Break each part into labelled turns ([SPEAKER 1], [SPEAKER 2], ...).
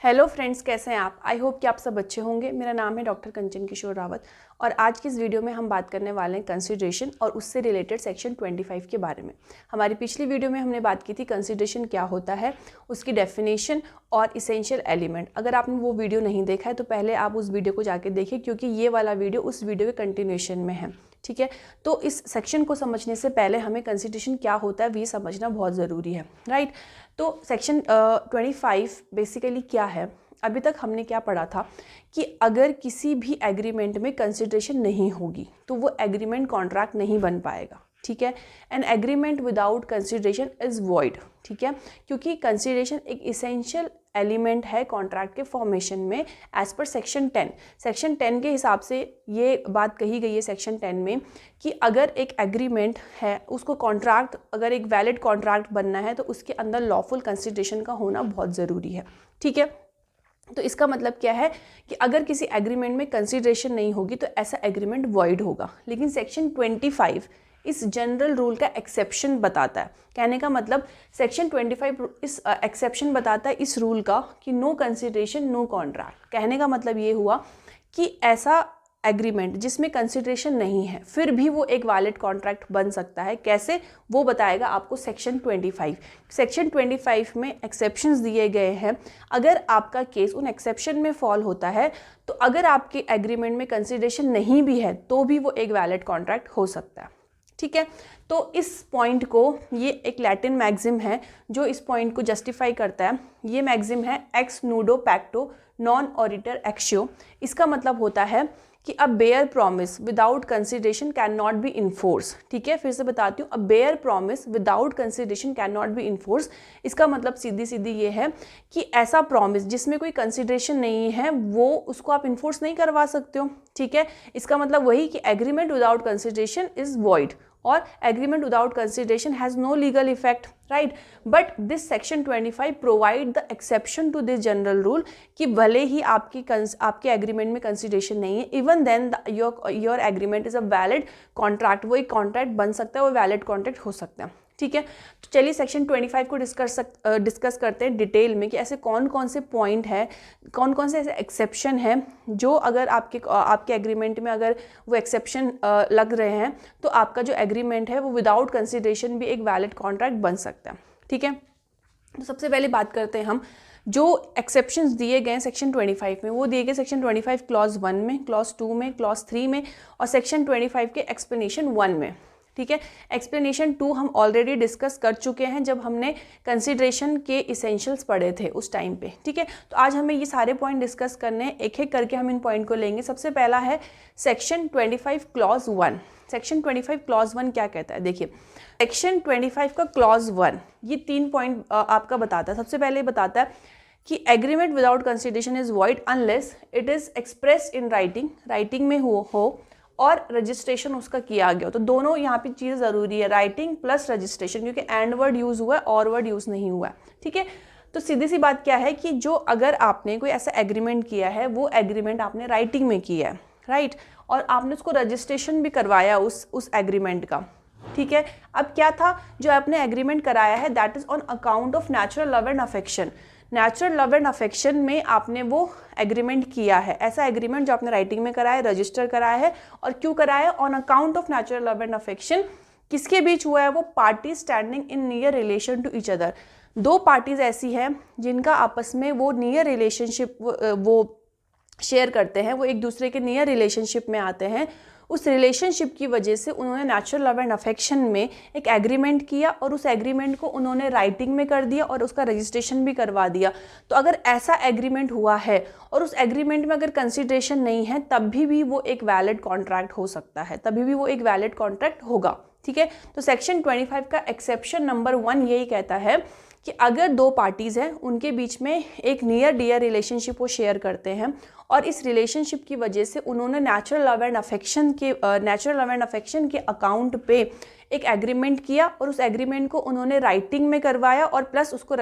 [SPEAKER 1] Hello friends, कैसे हैं आप। आई होप कि आप सब अच्छे होंगे। मेरा नाम है डॉक्टर कंचन किशोर रावत और आज की इस वीडियो में हम बात करने वाले हैं कंसिडरेशन और उससे रिलेटेड सेक्शन 25 के बारे में। हमारी पिछली वीडियो में हमने बात की थी कंसिडरेशन क्या होता है, उसकी डेफिनेशन और इसेंशियल एलिमेंट। अगर आपने वो वीडियो नहीं देखा है तो पहले आप उस वीडियो को जाके देखिए, क्योंकि ये वाला वीडियो उस वीडियो के कंटिन्यूएशन में है। ठीक है, तो इस सेक्शन को समझने से पहले हमें कंसिडरेशन क्या होता है ये समझना बहुत ज़रूरी है, राइट। तो सेक्शन 25 बेसिकली क्या है। अभी तक हमने क्या पढ़ा था कि अगर किसी भी एग्रीमेंट में कंसिडरेशन नहीं होगी तो वो एग्रीमेंट कॉन्ट्रैक्ट नहीं बन पाएगा। ठीक है, an agreement without consideration is void. ठीक है, क्योंकि कंसिडरेशन एक इसेंशियल एलिमेंट है कॉन्ट्रैक्ट के फॉर्मेशन में एज पर सेक्शन 10। सेक्शन 10 के हिसाब से ये बात कही गई है सेक्शन 10 में कि अगर एक एग्रीमेंट है उसको कॉन्ट्रैक्ट, अगर एक वैलिड कॉन्ट्रैक्ट बनना है तो उसके अंदर लॉफुल कंसिडरेशन का होना बहुत ज़रूरी है। ठीक है, तो इसका मतलब क्या है कि अगर किसी एग्रीमेंट में कंसिडरेशन नहीं होगी तो ऐसा एग्रीमेंट वॉइड होगा। लेकिन सेक्शन 25 इस जनरल रूल का एक्सेप्शन बताता है। कहने का मतलब सेक्शन 25 इस एक्सेप्शन बताता है इस रूल का कि नो कंसिडरेशन नो कॉन्ट्रैक्ट। कहने का मतलब ये हुआ कि ऐसा एग्रीमेंट जिसमें कंसिडरेशन नहीं है फिर भी वो एक वैलिड कॉन्ट्रैक्ट बन सकता है। कैसे, वो बताएगा आपको सेक्शन 25। सेक्शन 25 में एक्सेप्शंस दिए गए हैं। अगर आपका केस उन एक्सेप्शन में फॉल होता है तो अगर आपके एग्रीमेंट में कंसिडरेशन नहीं भी है तो भी वो एक वैलिड कॉन्ट्रैक्ट हो सकता है। ठीक है, तो इस पॉइंट को, ये एक लैटिन मैक्सिम है जो इस पॉइंट को जस्टिफाई करता है। ये मैक्सिम है एक्स नूडो पैक्टो नॉन ऑरिटर एक्शियो। इसका मतलब होता है कि a bare promise without consideration can not be enforce. ठीक है, फिर से बताती हूँ, a bare promise without consideration can not be enforce. इसका मतलब सीधी सीधी ये है कि ऐसा प्रॉमिस जिसमें कोई कंसिडरेशन नहीं है वो उसको आप इन्फोर्स नहीं करवा सकते हो। ठीक है, इसका मतलब वही कि agreement without consideration is void और agreement without consideration has no legal effect, right. But this section 25 provide the exception to this general rule कि भले ही आपके एग्रीमेंट में कंसिडरेशन नहीं है, even then your agreement is a valid contract. वो एक कॉन्ट्रैक्ट बन सकता है, वो वैलिड कॉन्ट्रैक्ट हो सकता है। ठीक है, तो चलिए सेक्शन 25 को डिस्कस करते हैं डिटेल में कि ऐसे कौन कौन से पॉइंट है, कौन कौन से ऐसे एक्सेप्शन हैं जो अगर आपके एग्रीमेंट में अगर वो एक्सेप्शन लग रहे हैं तो आपका जो एग्रीमेंट है वो विदाउट कंसिडरेशन भी एक वैलिड कॉन्ट्रैक्ट बन सकता है। ठीक है, तो सबसे पहले बात करते हैं हम जो एक्सेप्शंस दिए गए सेक्शन 25 में। वो दिए गए सेक्शन 25 क्लॉज 1 में, क्लॉज 2 में, क्लॉज 3 में और सेक्शन 25 के एक्सप्लेनेशन 1 में। ठीक है, एक्सप्लेनेशन 2 हम ऑलरेडी डिस्कस कर चुके हैं जब हमने कंसिडरेशन के इसेंशियल्स पढ़े थे उस टाइम पे। ठीक है, तो आज हमें ये सारे पॉइंट डिस्कस करने हैं, एक एक करके हम इन पॉइंट को लेंगे। सबसे पहला है सेक्शन 25 क्लॉज 1। सेक्शन 25 क्लॉज 1 क्या कहता है, देखिए सेक्शन 25 का क्लॉज 1 ये 3 पॉइंट आपका बताता है। सबसे पहले बताता है कि agreement without consideration is void unless it is expressed in writing, writing में हो और रजिस्ट्रेशन उसका किया गया हो। तो दोनों यहाँ पे चीज़ ज़रूरी है, राइटिंग प्लस रजिस्ट्रेशन, क्योंकि एंड वर्ड यूज़ हुआ है और वर्ड यूज़ नहीं हुआ है। ठीक है, तो सीधी सी बात क्या है कि जो अगर आपने कोई ऐसा एग्रीमेंट किया है वो एग्रीमेंट आपने राइटिंग में किया है, राइट, और आपने उसको रजिस्ट्रेशन भी करवाया उस एग्रीमेंट का। ठीक है, अब क्या था जो आपने एग्रीमेंट कराया है, that is on account of natural love and affection. Natural love and affection में आपने वो एग्रीमेंट किया है। ऐसा एग्रीमेंट जो आपने राइटिंग में कराया है, रजिस्टर कराया है, और क्यों कराया है, on account of natural love and affection. किसके बीच हुआ है वो, party standing in near relation to each other. दो पार्टीज ऐसी हैं जिनका आपस में वो नियर रिलेशनशिप वो शेयर करते हैं, वो एक दूसरे के नियर रिलेशनशिप में आते हैं। उस रिलेशनशिप की वजह से उन्होंने नेचुरल लव एंड अफेक्शन में एक एग्रीमेंट किया और उस एग्रीमेंट को उन्होंने राइटिंग में कर दिया और उसका रजिस्ट्रेशन भी करवा दिया। तो अगर ऐसा एग्रीमेंट हुआ है और उस एग्रीमेंट में अगर कंसिडरेशन नहीं है तब भी वो एक वैलिड कॉन्ट्रैक्ट हो सकता है, तभी भी वो एक वैलिड कॉन्ट्रैक्ट होगा। ठीक है, तो सेक्शन 25 का एक्सेप्शन नंबर 1 यही कहता है कि अगर दो पार्टीज़ हैं उनके बीच में एक नियर डियर रिलेशनशिप वो शेयर करते हैं और इस रिलेशनशिप की वजह से उन्होंने नेचुरल लव एंड अफेक्शन के अकाउंट पे एक एग्रीमेंट किया और उस एग्रीमेंट को उन्होंने राइटिंग में करवाया और प्लस उसको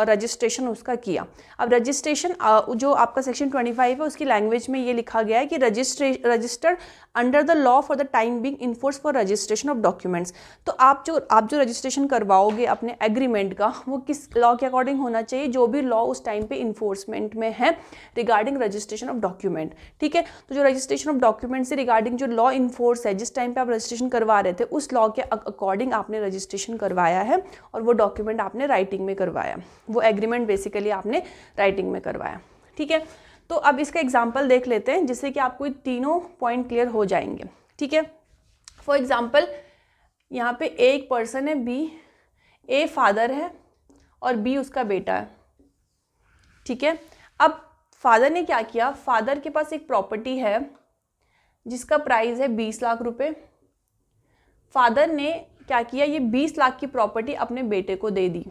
[SPEAKER 1] रजिस्ट्रेशन उसका किया। अब रजिस्ट्रेशन जो आपका सेक्शन 25 है उसकी लैंग्वेज में ये लिखा गया है कि registered under the law for the time being enforce for registration of documents. तो आप जो रजिस्ट्रेशन करवाओगे अपने एग्रीमेंट का, वो किस लॉ के अकॉर्डिंग होना चाहिए, जो भी लॉ उस टाइम पे इन्फोर्समेंट में है रिगार्डिंग रजिस्ट्रेशन ऑफ डॉक्यूमेंट। ठीक है, तो जो रजिस्ट्रेशन ऑफ डॉक्यूमेंट से रिगार्डिंग जो लॉ इन्फोर्स है, जिस टाइम पे आप रजिस्ट्रेशन करवा रहे थे उस लॉ के अकॉर्डिंग आपने रजिस्ट्रेशन करवाया है और वो डॉक्यूमेंट आपने राइटिंग में करवाया, वो एग्रीमेंट बेसिकली आपने राइटिंग में करवाया। ठीक है, तो अब इसका एग्जाम्पल देख लेते हैं जिससे कि आपको तीनों पॉइंट क्लियर हो जाएंगे। ठीक है, फॉर एग्जाम्पल यहाँ पे एक पर्सन है बी, ए फादर है और बी उसका बेटा है। ठीक है, अब फादर ने क्या किया, फादर के पास एक प्रॉपर्टी है जिसका प्राइस है 20 लाख रुपए। फादर ने क्या किया, ये 20 लाख की प्रॉपर्टी अपने बेटे को दे दी।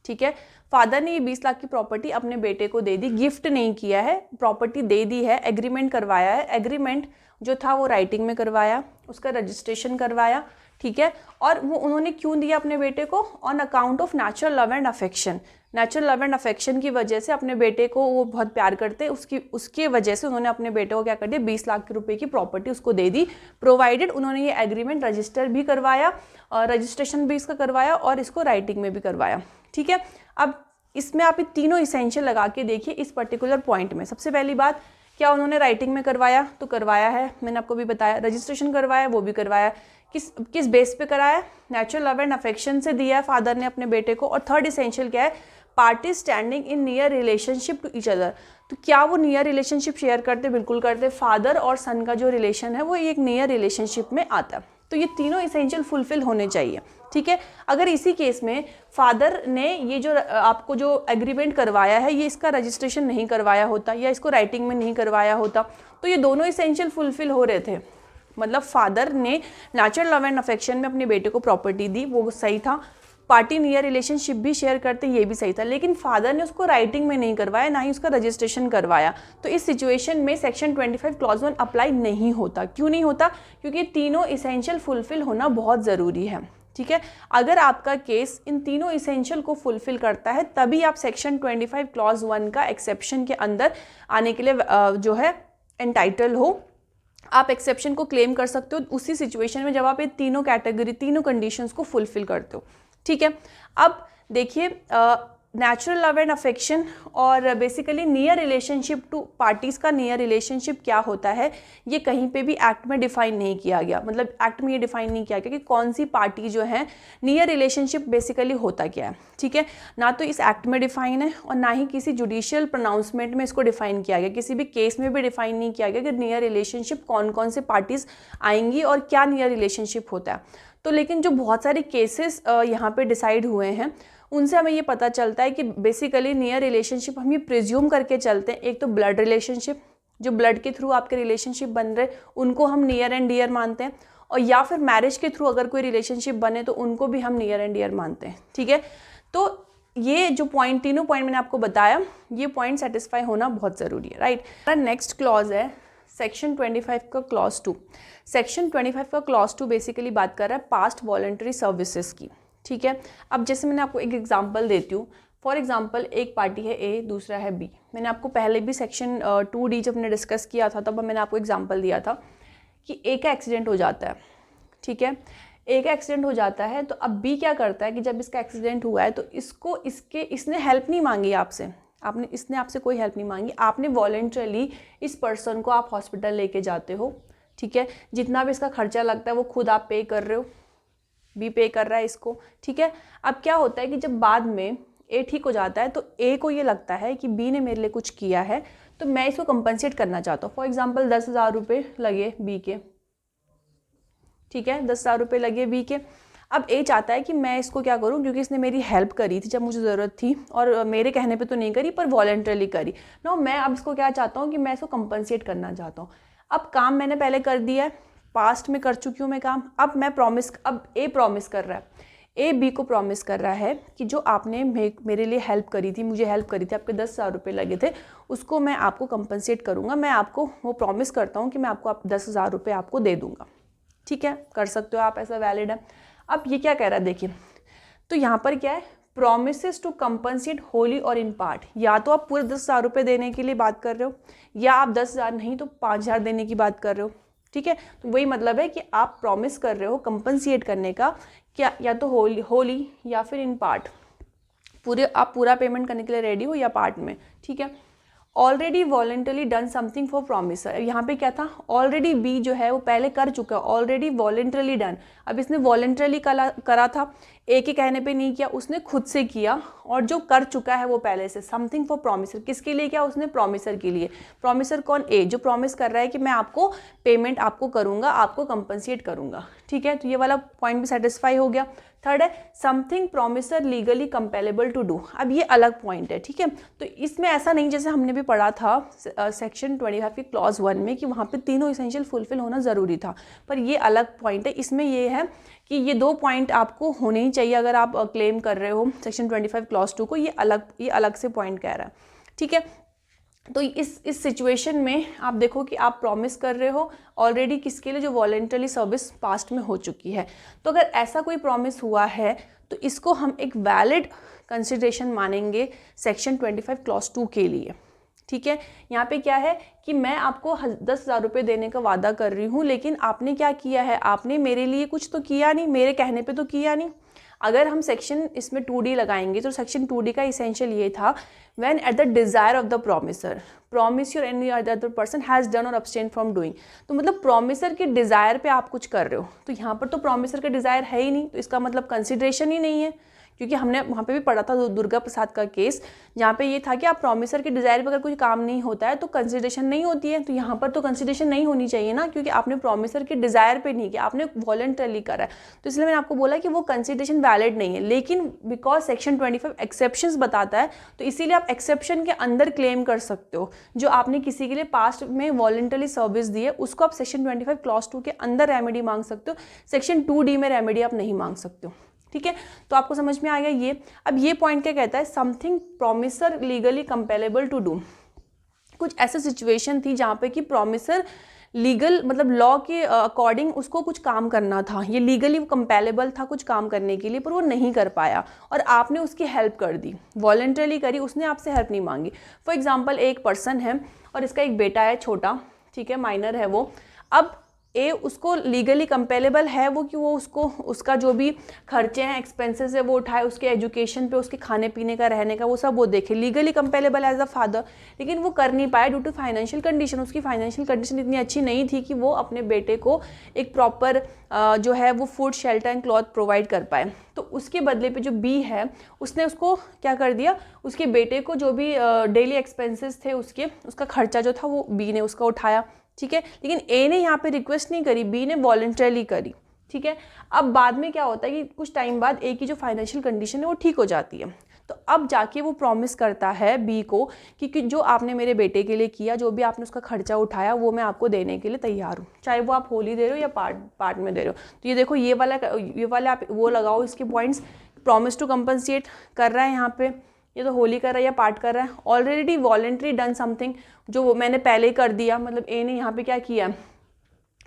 [SPEAKER 1] ठीक है, फादर ने ये 20 लाख की प्रॉपर्टी अपने बेटे को दे दी, गिफ्ट नहीं किया है, प्रॉपर्टी दे दी है, एग्रीमेंट करवाया है। एग्रीमेंट जो था वो राइटिंग में करवाया, उसका रजिस्ट्रेशन करवाया। ठीक है, और वो उन्होंने क्यों दिया अपने बेटे को, on account of natural love and affection. Natural love and affection की वजह से अपने बेटे को वो बहुत प्यार करते, उसकी वजह से उन्होंने अपने बेटे को क्या कर दिया, 20 लाख रुपए की प्रॉपर्टी उसको दे दी, प्रोवाइडेड उन्होंने ये एग्रीमेंट रजिस्टर भी करवाया, रजिस्ट्रेशन भी इसका करवाया और इसको राइटिंग में भी करवाया। ठीक है, अब इसमें आप ये तीनों इसेंशियल लगा के देखिए इस पर्टिकुलर पॉइंट में। सबसे पहली बात, क्या उन्होंने राइटिंग में करवाया, तो करवाया है, मैंने आपको भी बताया। रजिस्ट्रेशन करवाया, वो भी करवाया। किस बेस पे कराया, नेचुरल लव एंड अफेक्शन से दिया है फादर ने अपने बेटे को। और थर्ड इसेंशियल क्या है, party standing in near relationship to each other. तो क्या वो नियर रिलेशनशिप शेयर करते, बिल्कुल करते। फादर और सन का जो रिलेशन है वो एक नियर रिलेशनशिप में आता है। तो ये तीनों इसेंशियल फुलफिल होने चाहिए। ठीक है, अगर इसी केस में फादर ने ये जो आपको जो एग्रीमेंट करवाया है ये इसका रजिस्ट्रेशन नहीं करवाया होता या इसको राइटिंग में नहीं करवाया होता, तो ये दोनों इसेंशियल फुलफिल हो रहे थे। मतलब फादर ने नेचुरल लव एंड अफेक्शन में अपने बेटे को प्रॉपर्टी दी, वो सही था। पार्टी नियर रिलेशनशिप भी शेयर करते, ये भी सही था। लेकिन फादर ने उसको राइटिंग में नहीं करवाया, ना ही उसका रजिस्ट्रेशन करवाया। तो इस सिचुएशन में सेक्शन 25 क्लॉज 1 अप्लाई नहीं होता। क्यों नहीं होता, क्योंकि तीनों इसेंशियल फुलफिल होना बहुत ज़रूरी है। ठीक है, अगर आपका केस इन तीनों इसेंशियल को फुलफिल करता है तभी आप सेक्शन 25 क्लॉज 1 का एक्सेप्शन के अंदर आने के लिए जो है एंटाइटल हो। आप एक्सेप्शन को क्लेम कर सकते हो उसी सिचुएशन में जब आप ये तीनों कैटेगरी, तीनों कंडीशंस को फुलफिल करते हो। ठीक है, अब देखिए नेचुरल लव एंड अफेक्शन और basically near relationship two parties का नियर रिलेशनशिप क्या होता है, ये कहीं पे भी एक्ट में डिफाइन नहीं किया गया। मतलब एक्ट में ये डिफाइन नहीं किया गया कि कौन सी पार्टी जो है, नियर रिलेशनशिप बेसिकली होता क्या है। ठीक है, ना तो इस एक्ट में डिफाइन है और ना ही किसी जुडिशियल प्रोनाउंसमेंट में इसको डिफाइन किया गया। किसी भी केस में भी डिफाइन नहीं किया गया कि नियर रिलेशनशिप कौन कौन से पार्टीज़ आएंगी और क्या नियर रिलेशनशिप होता है। तो लेकिन जो बहुत सारे केसेस यहाँ पे डिसाइड हुए हैं उनसे हमें ये पता चलता है कि बेसिकली नियर रिलेशनशिप हम ये प्रिज्यूम करके चलते हैं। एक तो ब्लड रिलेशनशिप, जो ब्लड के थ्रू आपके रिलेशनशिप बन रहे उनको हम नियर एंड डियर मानते हैं, और या फिर मैरिज के थ्रू अगर कोई रिलेशनशिप बने तो उनको भी हम नियर एंड डियर मानते हैं। ठीक है, तो ये जो पॉइंट, तीनों पॉइंट मैंने आपको बताया, ये पॉइंट सेटिस्फाई होना बहुत ज़रूरी है। राइट, नेक्स्ट क्लॉज है सेक्शन 25 का क्लॉज 2। सेक्शन 25 का क्लॉज 2 बेसिकली बात कर रहा है पास्ट वॉलंटरी सर्विसेज की। ठीक है, अब जैसे मैंने आपको एक एग्जांपल देती हूँ। फॉर एग्जांपल एक पार्टी है ए, दूसरा है बी। मैंने आपको पहले भी सेक्शन 2D जब हमने डिस्कस किया था तब मैंने आपको एग्जांपल दिया था कि ए का एक्सीडेंट हो जाता है। ठीक है, ए का एक्सीडेंट हो जाता है तो अब बी क्या करता है कि जब इसका एक्सीडेंट हुआ है तो इसने हेल्प नहीं मांगी आपसे, इसने आपसे कोई हेल्प नहीं मांगी, आपने वॉलंटरली इस पर्सन को आप हॉस्पिटल लेके जाते हो। ठीक है, जितना भी इसका खर्चा लगता है वो खुद आप पे कर रहे हो, बी पे कर रहा है इसको। ठीक है, अब क्या होता है कि जब बाद में ए ठीक हो जाता है तो ए को ये लगता है कि बी ने मेरे लिए कुछ किया है तो मैं इसको कंपनसेट करना चाहता हूँ। फॉर एग्जांपल 10,000 रुपये लगे बी के। ठीक है, 10,000 रुपये लगे बी के। अब ए चाहता है कि मैं इसको क्या करूं, क्योंकि इसने मेरी हेल्प करी थी जब मुझे ज़रूरत थी और मेरे कहने पे तो नहीं करी पर वॉलंटरली करी ना, मैं अब इसको क्या चाहता हूं कि मैं इसको कंपनसेट करना चाहता हूं। अब काम मैंने पहले कर दिया है, पास्ट में कर चुकी हूँ मैं काम। अब ए प्रॉमिस कर रहा है, ए बी को प्रॉमिस कर रहा है कि जो आपने मेरे लिए हेल्प करी थी, मुझे हेल्प करी थी, आपके 10,000 रुपये लगे थे, उसको मैं आपको कंपनसेट करूँगा। मैं आपको वो प्रॉमिस करता हूँ कि मैं आपको 10,000 रुपये आपको दे दूँगा। ठीक है, कर सकते हो आप, ऐसा वैलिड है। अब ये क्या कह रहा है देखिए, तो यहाँ पर क्या है, प्रोमिसेस टू कंपनसेट होली और इन पार्ट, या तो आप पूरे 10,000 रुपये देने के लिए बात कर रहे हो, या आप 10,000 नहीं तो 5,000 देने की बात कर रहे हो, ठीक है। तो वही मतलब है कि आप प्रॉमिस कर रहे हो कंपनसेट करने का, क्या या तो होली या फिर इन पार्ट, आप पूरा पेमेंट करने के लिए रेडी हो या पार्ट में, ठीक है। Already voluntarily done something for promiser, यहाँ पे क्या था, ऑलरेडी बी जो है वो पहले कर चुका है, ऑलरेडी वॉलेंटरली डन, अब इसने वॉलेंटरली करा था, ए के कहने पे नहीं किया, उसने खुद से किया, और जो कर चुका है वो पहले से, समथिंग फॉर प्रॉमिसर, किसके लिए किया उसने, प्रॉमिसर के लिए। प्रॉमिसर कौन, ए, जो प्रॉमिस कर रहा है कि मैं आपको पेमेंट आपको करूँगा, आपको कंपनसेट करूँगा, ठीक है। तो ये वाला पॉइंट भी सेटिस्फाई हो गया। थर्ड है something promisor legally compellable to do, अब ये अलग पॉइंट है, ठीक है। तो इसमें ऐसा नहीं, जैसे हमने भी पढ़ा था सेक्शन 25 की क्लॉज 1 में कि वहाँ पे तीनों इसेंशियल फुलफिल होना ज़रूरी था, पर ये अलग पॉइंट है। इसमें ये है कि ये 2 पॉइंट आपको होने ही चाहिए अगर आप क्लेम कर रहे हो सेक्शन 25 क्लॉज 2 को, ये अलग से पॉइंट कह रहा है, ठीक है। तो इस सिचुएशन में आप देखो कि आप प्रॉमिस कर रहे हो ऑलरेडी, किसके लिए, जो वॉलेंटरी सर्विस पास्ट में हो चुकी है। तो अगर ऐसा कोई प्रॉमिस हुआ है तो इसको हम एक वैलिड कंसिडरेशन मानेंगे सेक्शन 25 क्लॉज 2 के लिए, ठीक है। यहाँ पे क्या है कि मैं आपको 10,000 रुपये देने का वादा कर रही हूँ, लेकिन आपने क्या किया है, आपने मेरे लिए कुछ तो किया नहीं, मेरे कहने पे तो किया नहीं। अगर हम सेक्शन इसमें 2D लगाएंगे तो सेक्शन 2D का इसेंशियल ये था, when at the desire of the promiser promise your any other person has done और अब्सटेन फ्रॉम डूइंग, तो मतलब प्रॉमिसर के डिज़ायर पे आप कुछ कर रहे हो, तो यहाँ पर तो प्रॉमिसर का डिज़ायर है ही नहीं, तो इसका मतलब कंसिडरेशन ही नहीं है। क्योंकि हमने वहाँ पे भी पढ़ा था दुर्गा प्रसाद का केस, जहाँ पे ये था कि आप प्रॉमिसर के डिज़ायर पे अगर कोई काम नहीं होता है तो कंसिडरेशन नहीं होती है, तो यहाँ पर तो कंसिडरेशन नहीं होनी चाहिए ना, क्योंकि आपने प्रॉमिसर के डिज़ायर पे नहीं किया, आपने वॉलंटरली करा है। तो इसलिए मैंने आपको बोला कि वो कंसिडरेशन वैलिड नहीं है, लेकिन बिकॉज सेक्शन 25 एक्सेप्शंस बताता है, तो इसीलिए आप एक्सेप्शन के अंदर क्लेम कर सकते हो। जो आपने किसी के लिए पास्ट में वॉलंटरली सर्विस दी है उसको आप सेक्शन 25 क्लॉज 2 के अंदर रेमेडी मांग सकते हो, सेक्शन 2D में रेमेडी आप नहीं मांग सकते हो, ठीक है। तो आपको समझ में आ गया ये। अब ये पॉइंट क्या कहता है, something promisor legally compellable to do, कुछ ऐसा सिचुएशन थी जहाँ पे कि प्रॉमिसर लीगल मतलब लॉ के अकॉर्डिंग उसको कुछ काम करना था, ये लीगली कंपेलेबल था कुछ काम करने के लिए, पर वो नहीं कर पाया और आपने उसकी हेल्प कर दी, वॉलंटरली करी, उसने आपसे हेल्प नहीं मांगी। फॉर एग्जाम्पल एक पर्सन है और इसका एक बेटा है छोटा, ठीक है, माइनर है वो। अब ए उसको लीगली कंपेलेबल है वो कि वो उसको उसका जो भी खर्चे हैं एक्सपेंसेस है वो उठाए, उसके एजुकेशन पे, उसके खाने पीने का, रहने का, वो सब वो देखे, लीगली कंपेलेबल एज अ फादर, लेकिन वो कर नहीं पाया ड्यू टू फाइनेंशियल कंडीशन। उसकी फाइनेंशियल कंडीशन इतनी अच्छी नहीं थी कि वो अपने बेटे को एक प्रॉपर जो है वो food, shelter and cloth provide कर पाए। तो उसके बदले पे जो बी है उसने उसको क्या कर दिया, उसके बेटे को जो भी डेली एक्सपेंसेस थे उसका खर्चा जो था वो बी ने उसका उठाया, ठीक है। लेकिन ए ने यहाँ पे रिक्वेस्ट नहीं करी, बी ने वॉलंटरली करी, ठीक है। अब बाद में क्या होता है कि कुछ टाइम बाद ए की जो फाइनेंशियल कंडीशन है वो ठीक हो जाती है, तो अब जाके वो प्रॉमिस करता है बी को कि जो आपने मेरे बेटे के लिए किया, जो भी आपने उसका खर्चा उठाया वो मैं आपको देने के लिए तैयार हूँ, चाहे वो आप होली दे रहे हो या पार्ट में दे रहे हो। तो ये देखो ये वाला आप वो लगाओ इसके पॉइंट्स, प्रॉमिस टू कंपनसेट कर रहा है यहाँ पे, ये तो होली कर रहा है या पार्ट कर रहा है, ऑलरेडी वॉलंटरी डन समथिंग, जो मैंने पहले ही कर दिया, मतलब ए ने यहाँ पे क्या किया,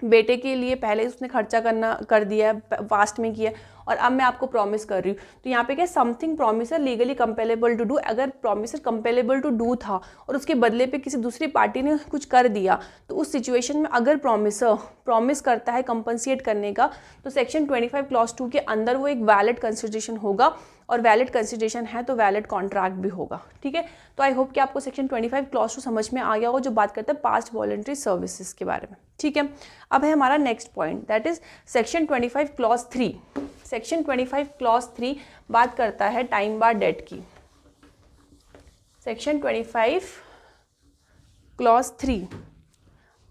[SPEAKER 1] बेटे के लिए पहले उसने खर्चा कर दिया है, पास्ट में किया, और अब मैं आपको प्रॉमिस कर रही हूँ। तो यहाँ पे क्या, something promisor legally compellable to do, अगर प्रॉमिसर कंपेलेबल टू डू था और उसके बदले पे किसी दूसरी पार्टी ने कुछ कर दिया, तो उस सिचुएशन में अगर प्रॉमिसर प्रॉमिस करता है कंपनसेट करने का, तो सेक्शन 25 क्लॉज 2 के अंदर वो एक वैलिड कंसिडरेशन होगा, और वैलिड कंसिडरेशन है तो वैलिड कॉन्ट्रैक्ट भी होगा, ठीक है। तो आई होप कि आपको सेक्शन 25 क्लॉज 2 समझ में आ गया होगा, जो बात करता है पास्ट वॉलंटरी सर्विसेज के बारे में, ठीक है। अब है हमारा next point, that is section 25 clause 3। Section 25 clause 3 बात करता है टाइम बार डेट की। सेक्शन 25 क्लॉज 3,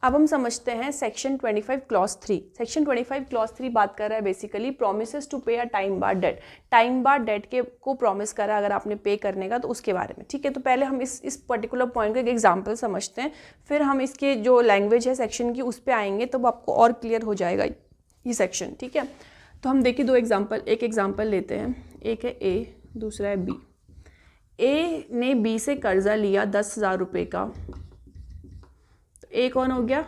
[SPEAKER 1] अब हम समझते हैं सेक्शन 25 क्लॉज 3। सेक्शन 25 क्लॉज 3 बात कर रहा है basically promises to pay a time barred debt, time barred debt के को प्रॉमिस करा अगर आपने पे करने का तो उसके बारे में, ठीक है। तो पहले हम इस पर्टिकुलर पॉइंट का एक एग्जांपल समझते हैं, फिर हम इसके जो लैंग्वेज है सेक्शन की उस पर आएंगे, तो आपको और क्लियर हो जाएगा ये सेक्शन, ठीक है। तो हम देखिए एक एग्जाम्पल लेते हैं, एक है ए, दूसरा है बी। ए ने बी से कर्जा लिया 10,000 रुपये का, ए कौन हो गया,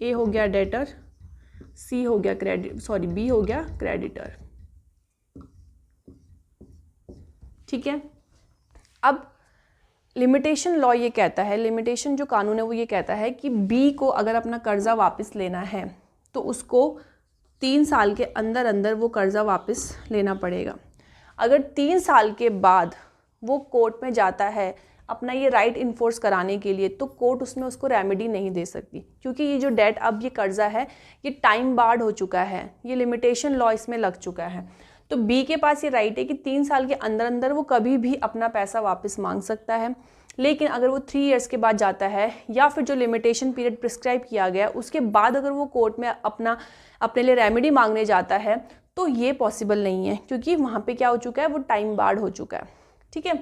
[SPEAKER 1] ए हो गया डेटर सी हो गया बी हो गया क्रेडिटर। ठीक है, अब लिमिटेशन लॉ ये कहता है, लिमिटेशन जो कानून है वो ये कहता है कि बी को अगर अपना कर्जा वापस लेना है तो उसको 3 साल के अंदर अंदर वो कर्जा वापस लेना पड़ेगा। अगर 3 साल के बाद वो कोर्ट में जाता है अपना ये राइट इन्फोर्स कराने के लिए, तो कोर्ट उसमें उसको रेमेडी नहीं दे सकती, क्योंकि ये जो डेट, अब ये कर्जा है, ये टाइम बार्ड हो चुका है, ये लिमिटेशन लॉ इसमें लग चुका है। तो बी के पास ये राइट है कि 3 साल के अंदर अंदर वो कभी भी अपना पैसा वापस मांग सकता है। लेकिन अगर वो 3 इयर्स के बाद जाता है या फिर जो लिमिटेशन पीरियड प्रिस्क्राइब किया गया उसके बाद अगर वो कोर्ट में अपने लिए रेमेडी मांगने जाता है तो ये पॉसिबल नहीं है, क्योंकि वहाँ पे क्या हो चुका है, वो टाइम बार्ड हो चुका है। ठीक है,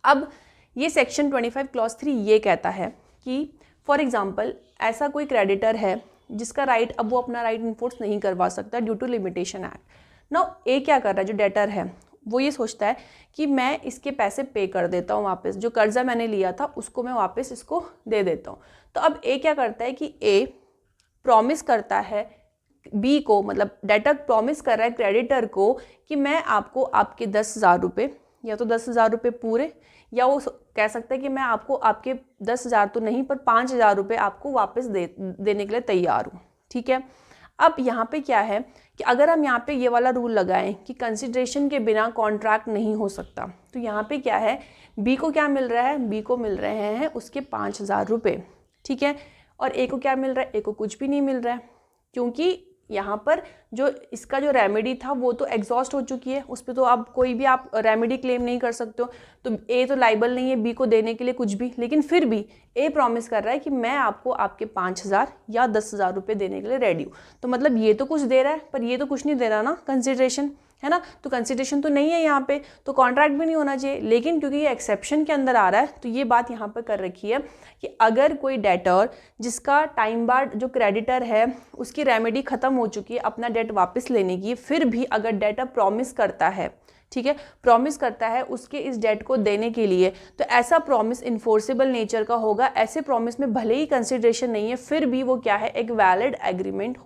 [SPEAKER 1] अब ये सेक्शन 25 क्लॉज 3 ये कहता है कि फॉर एग्जांपल ऐसा कोई क्रेडिटर है जिसका राइट, अब वो अपना राइट इन्फोर्स नहीं करवा सकता due to limitation act. Now A क्या कर रहा है, जो डेटर है वो ये सोचता है कि मैं इसके पैसे पे कर देता हूँ वापस, जो कर्जा मैंने लिया था उसको मैं वापस इसको दे देता हूँ। तो अब ए क्या करता है कि ए प्रॉमिस करता है बी को, मतलब डेटर प्रॉमिस कर रहा है क्रेडिटर को कि मैं आपको आपके 10,000 रुपये, या तो 10,000 रुपये पूरे, या वो कह सकता है कि मैं आपको आपके 10,000 तो नहीं पर 5,000 रुपये आपको वापस देने के लिए तैयार हूँ। ठीक है, अब यहाँ पे क्या है कि अगर हम यहाँ पे ये वाला रूल लगाएं कि कंसिडरेशन के बिना कॉन्ट्रैक्ट नहीं हो सकता, तो यहाँ पे क्या है, बी को क्या मिल रहा है, बी को मिल रहे हैं उसके 5,000 रुपये। ठीक है, और ए को क्या मिल रहा है, ए को कुछ भी नहीं मिल रहा है, क्योंकि यहाँ पर जो इसका जो रेमेडी था वो तो एग्जॉस्ट हो चुकी है, उस पर तो अब कोई भी आप रेमेडी क्लेम नहीं कर सकते हो। तो ए तो लाइबल नहीं है बी को देने के लिए कुछ भी, लेकिन फिर भी ए प्रॉमिस कर रहा है कि मैं आपको आपके 5,000 या 10,000 रुपये देने के लिए रेडी हूँ। तो मतलब ये तो कुछ दे रहा है पर ये तो कुछ नहीं दे रहा ना, कंसिडरेशन है ना, तो कंसिडरेशन तो नहीं है यहाँ पे, तो कॉन्ट्रैक्ट भी नहीं होना चाहिए। लेकिन क्योंकि ये एक्सेप्शन के अंदर आ रहा है तो ये बात यहाँ पर कर रखी है कि अगर कोई डेटर जिसका टाइम बार्ड, जो क्रेडिटर है उसकी रेमेडी खत्म हो चुकी है अपना डेट वापस लेने की, फिर भी अगर डेटर प्रॉमिस करता है, ठीक है, प्रॉमिस करता है उसके इस डेट को देने के लिए, तो ऐसा प्रॉमिस इन्फोर्सेबल नेचर का होगा। ऐसे प्रॉमिस में भले ही कंसिडरेशन नहीं है फिर भी वो क्या है, एक वैलिड एग्रीमेंट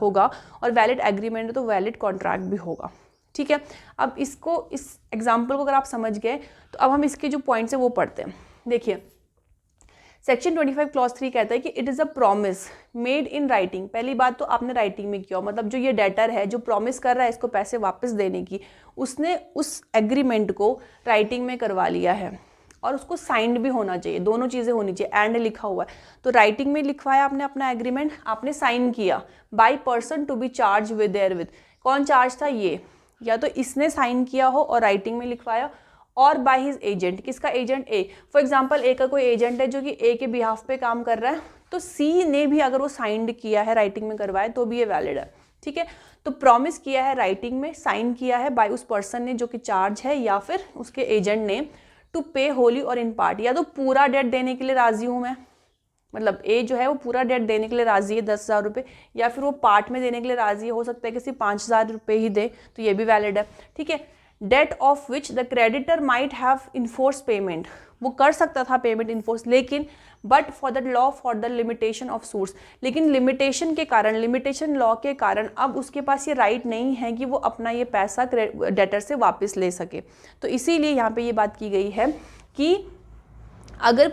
[SPEAKER 1] होगा, और वैलिड एग्रीमेंट तो वैलिड कॉन्ट्रैक्ट भी होगा। ठीक है, अब इसको, इस एग्जाम्पल को अगर आप समझ गए तो अब हम इसके जो पॉइंट्स हैं वो पढ़ते हैं। देखिए, सेक्शन 25 क्लॉज 3 कहता है कि it is a promise made in writing. पहली बात तो आपने राइटिंग में किया, मतलब जो ये डेटर है जो प्रॉमिस कर रहा है इसको पैसे वापस देने की, उसने उस एग्रीमेंट को राइटिंग में करवा लिया है और उसको साइंड भी होना चाहिए, दोनों चीज़ें होनी चाहिए, एंड लिखा हुआ है। तो राइटिंग में लिखवाया आपने अपना एग्रीमेंट, आपने साइन किया, by person to be charge with therewith. कौन चार्ज था, ये, या तो इसने साइन किया हो और राइटिंग में लिखवाया, और बाय हिज एजेंट। किसका एजेंट, ए। फॉर एग्जांपल ए का कोई एजेंट है जो कि ए के बिहाफ पे काम कर रहा है, तो सी ने भी अगर वो साइंड किया है, राइटिंग में करवाया, तो भी ये वैलिड है। ठीक है, तो प्रॉमिस किया है राइटिंग में, साइन किया है बाय उस पर्सन ने जो कि चार्ज है या फिर उसके एजेंट ने, टू पे होली और इन पार्ट, या तो पूरा डेट देने के लिए राजी हूँ मैं, मतलब ए जो है वो पूरा डेट देने के लिए राजी है 10,000 रुपये, या फिर वो पार्ट में देने के लिए राजी है, हो सकता है कि सिर्फ 5,000 रुपये ही दे, तो ये भी वैलिड है। ठीक है, debt of which the creditor might have enforce payment, वो कर सकता था पेमेंट इन्फोर्स, लेकिन but for the law for the limitation of suits, लेकिन लिमिटेशन के कारण, लिमिटेशन लॉ के कारण अब उसके पास ये राइट नहीं है कि वो अपना ये पैसा डेटर से वापस ले सके। तो इसीलिए यहाँ पे ये बात की गई है कि अगर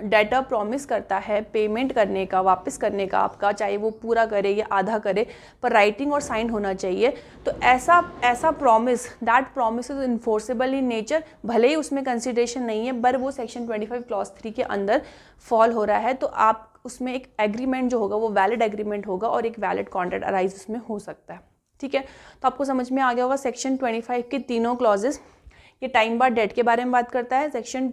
[SPEAKER 1] डेटर प्रॉमिस करता है पेमेंट करने का, वापस करने का आपका, चाहे वो पूरा करे या आधा करे, पर राइटिंग और साइन होना चाहिए, तो ऐसा promise, that promise is enforceable in nature, भले ही उसमें कंसिडरेशन नहीं है पर वो सेक्शन 25 क्लॉज 3 के अंदर फॉल हो रहा है, तो आप उसमें एक एग्रीमेंट जो होगा वो वैलिड एग्रीमेंट होगा और एक वैलिड कॉन्ट्रैक्ट अराइज उसमें हो सकता है। ठीक है, तो आपको समझ में आ गया होगा सेक्शन 25 के तीनों क्लॉजेस। ये टाइम बार्ड डेट के बारे में बात करता है, सेक्शन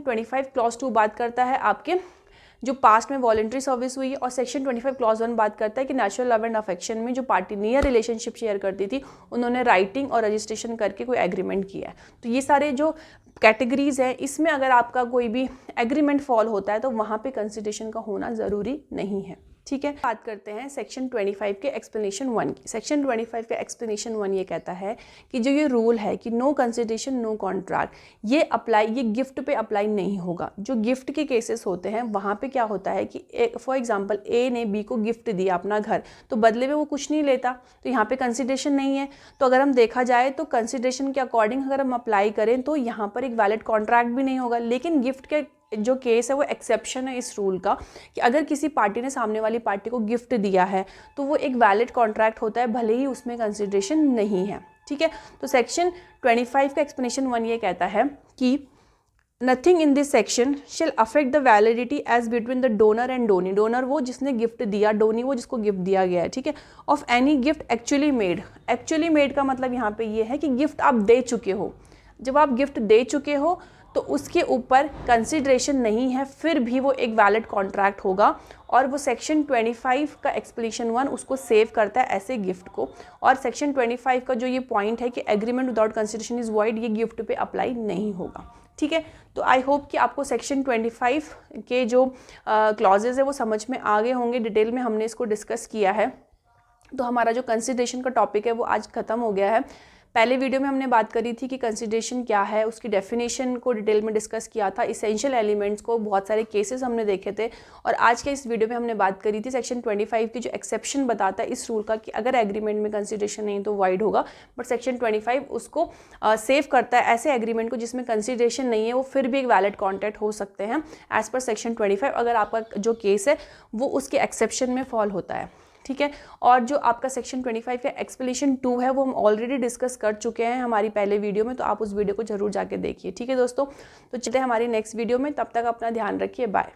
[SPEAKER 1] 25 क्लॉज 2 बात करता है आपके जो पास्ट में वॉलंटरी सर्विस हुई है, और सेक्शन 25 क्लॉज 1 बात करता है कि नेचुरल लव एंड अफेक्शन में जो पार्टी नियर रिलेशनशिप शेयर करती थी उन्होंने राइटिंग और रजिस्ट्रेशन करके कोई एग्रीमेंट किया है। तो ये सारे जो कैटेगरीज हैं इसमें अगर आपका कोई भी एग्रीमेंट फॉल होता है तो वहाँ पे कंसिडरेशन का होना ज़रूरी नहीं है। ठीक है, बात करते हैं सेक्शन 25 के एक्सप्लेनेशन 1 की। सेक्शन 25 का एक्सप्लेनेशन 1 ये कहता है कि जो ये रूल है कि नो कंसिडरेशन नो कॉन्ट्रैक्ट, ये गिफ्ट पे अप्लाई नहीं होगा। जो गिफ्ट के केसेस होते हैं वहाँ पे क्या होता है कि फॉर एग्जांपल ए ने बी को गिफ्ट दिया अपना घर, तो बदले में वो कुछ नहीं लेता, तो यहाँ पे कंसिडरेशन नहीं है। तो अगर हम देखा जाए तो कंसिडरेशन के अकॉर्डिंग अगर हम अप्लाई करें तो यहाँ पर एक वैलिड कॉन्ट्रैक्ट भी नहीं होगा। लेकिन गिफ्ट के जो केस है वो एक्सेप्शन है इस रूल का, कि अगर किसी पार्टी ने सामने वाली पार्टी को गिफ्ट दिया है तो वो एक वैलिड कॉन्ट्रैक्ट होता है, भले ही उसमें कंसिडरेशन नहीं है। ठीक है, तो सेक्शन 25 का एक्सप्लेनेशन 1 ये कहता है कि nothing in this section shall affect the validity as between the donor and donee. Donor वो जिसने गिफ्ट दिया, डोनी वो जिसको गिफ्ट दिया गया है। ठीक है, of any gift actually made. Actually made का मतलब यहाँ पे ये है कि गिफ्ट आप दे चुके हो। जब आप गिफ्ट दे चुके हो तो उसके ऊपर कंसिडरेशन नहीं है, फिर भी वो एक वैलिड कॉन्ट्रैक्ट होगा, और वो सेक्शन 25 का एक्सप्लेनेशन 1 उसको सेव करता है ऐसे गिफ्ट को। और सेक्शन 25 का जो ये पॉइंट है कि agreement without consideration is void, ये गिफ्ट पे अप्लाई नहीं होगा। ठीक है, तो आई होप कि आपको सेक्शन 25 के जो क्लॉजेज है वो समझ में आ गए होंगे। डिटेल में हमने इसको डिस्कस किया है। तो हमारा जो कंसिडरेशन का टॉपिक है वो आज ख़त्म हो गया है। पहले वीडियो में हमने बात करी थी कि कंसिडरेशन क्या है, उसकी डेफिनेशन को डिटेल में डिस्कस किया था, इसेंशियल एलिमेंट्स को, बहुत सारे केसेस हमने देखे थे। और आज के इस वीडियो में हमने बात करी थी सेक्शन 25 की जो एक्सेप्शन बताता है इस रूल का कि अगर एग्रीमेंट में कंसिडरेशन नहीं तो वाइड होगा, बट सेक्शन 25 उसको सेव करता है ऐसे एग्रीमेंट को जिसमें कंसिडरेशन नहीं है, वो फिर भी एक वैलिड कॉन्ट्रैक्ट हो सकते हैं एज पर सेक्शन 25, अगर आपका जो केस है वो उसके एक्सेप्शन में फॉल होता है। ठीक है, और जो आपका सेक्शन 25 का एक्सप्लेनेशन 2 है वो हम ऑलरेडी डिस्कस कर चुके हैं हमारी पहले वीडियो में, तो आप उस वीडियो को जरूर जाके देखिए। ठीक है दोस्तों, तो चलते हैं हमारी नेक्स्ट वीडियो में, तब तक अपना ध्यान रखिए, बाय।